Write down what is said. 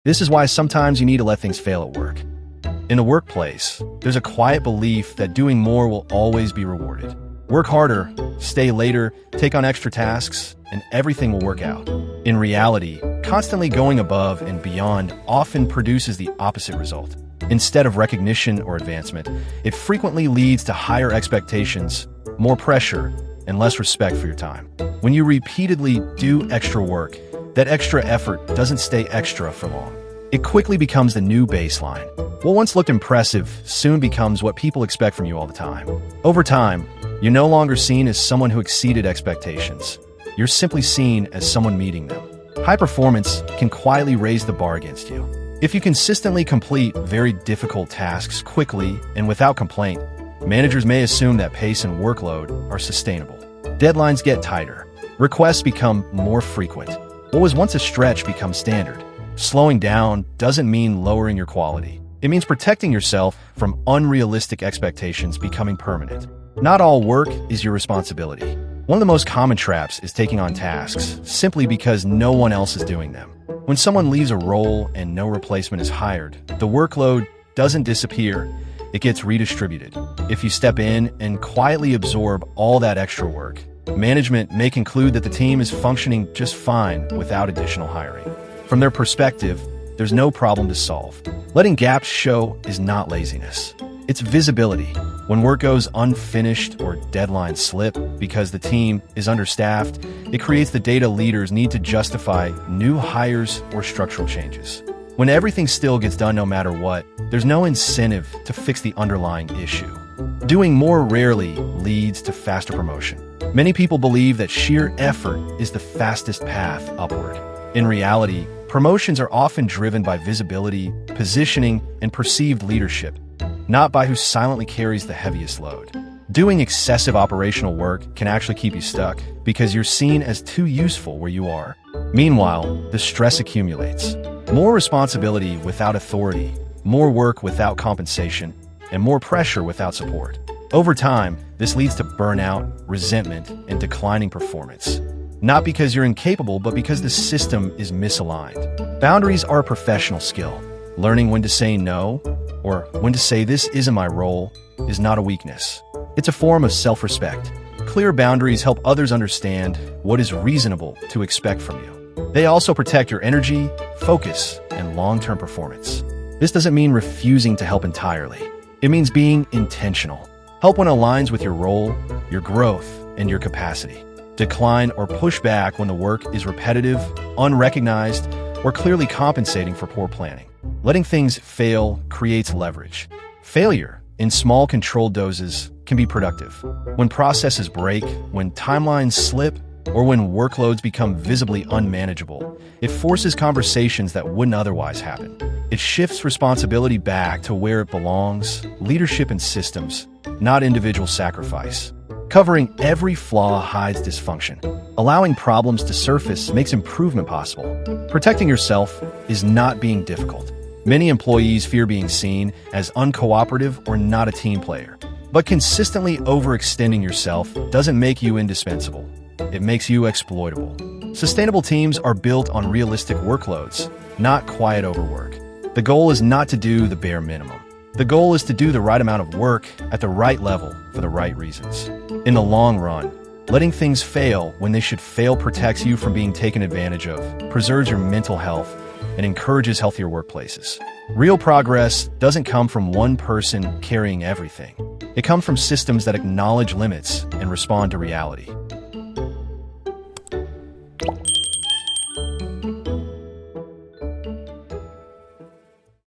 This is why sometimes you need to let things fail at work. In the workplace, there's a quiet belief that doing more will always be rewarded. Work harder, stay later, take on extra tasks, and everything will work out. In reality, constantly going above and beyond often produces the opposite result. Instead of recognition or advancement, it frequently leads to higher expectations, more pressure, and less respect for your time. When you repeatedly do extra work, that extra effort doesn't stay extra for long. It quickly becomes the new baseline. What once looked impressive soon becomes what people expect from you all the time. Over time, you're no longer seen as someone who exceeded expectations. You're simply seen as someone meeting them. High performance can quietly raise the bar against you. If you consistently complete very difficult tasks quickly and without complaint, managers may assume that pace and workload are sustainable. Deadlines get tighter. Requests become more frequent. What was once a stretch becomes standard. Slowing down doesn't mean lowering your quality. It means protecting yourself from unrealistic expectations becoming permanent. Not all work is your responsibility. One of the most common traps is taking on tasks simply because no one else is doing them. When someone leaves a role and no replacement is hired, the workload doesn't disappear, it gets redistributed. If you step in and quietly absorb all that extra work, management may conclude that the team is functioning just fine without additional hiring. From their perspective, there's no problem to solve. Letting gaps show is not laziness. It's visibility. When work goes unfinished or deadlines slip because the team is understaffed, it creates the data leaders need to justify new hires or structural changes. When everything still gets done no matter what, there's no incentive to fix the underlying issue. Doing more rarely leads to faster promotion. Many people believe that sheer effort is the fastest path upward. In reality, promotions are often driven by visibility, positioning, and perceived leadership, not by who silently carries the heaviest load. Doing excessive operational work can actually keep you stuck because you're seen as too useful where you are. Meanwhile, the stress accumulates. More responsibility without authority, more work without compensation, and more pressure without support. Over time, this leads to burnout, resentment, and declining performance. Not because you're incapable, but because the system is misaligned. Boundaries are a professional skill. Learning when to say no, or when to say this isn't my role, is not a weakness. It's a form of self-respect. Clear boundaries help others understand what is reasonable to expect from you. They also protect your energy, focus, and long-term performance. This doesn't mean refusing to help entirely. It means being intentional. Help when it aligns with your role, your growth, and your capacity. Decline or push back when the work is repetitive, unrecognized, or clearly compensating for poor planning. Letting things fail creates leverage. Failure, in small controlled doses, can be productive. When processes break, when timelines slip, or when workloads become visibly unmanageable, it forces conversations that wouldn't otherwise happen. It shifts responsibility back to where it belongs, leadership and systems, not individual sacrifice. Covering every flaw hides dysfunction. Allowing problems to surface makes improvement possible. Protecting yourself is not being difficult. Many employees fear being seen as uncooperative or not a team player. But consistently overextending yourself doesn't make you indispensable. It makes you exploitable. Sustainable teams are built on realistic workloads, not quiet overwork. The goal is not to do the bare minimum. The goal is to do the right amount of work at the right level for the right reasons. In the long run, letting things fail when they should fail protects you from being taken advantage of, preserves your mental health, and encourages healthier workplaces. Real progress doesn't come from one person carrying everything. It comes from systems that acknowledge limits and respond to reality.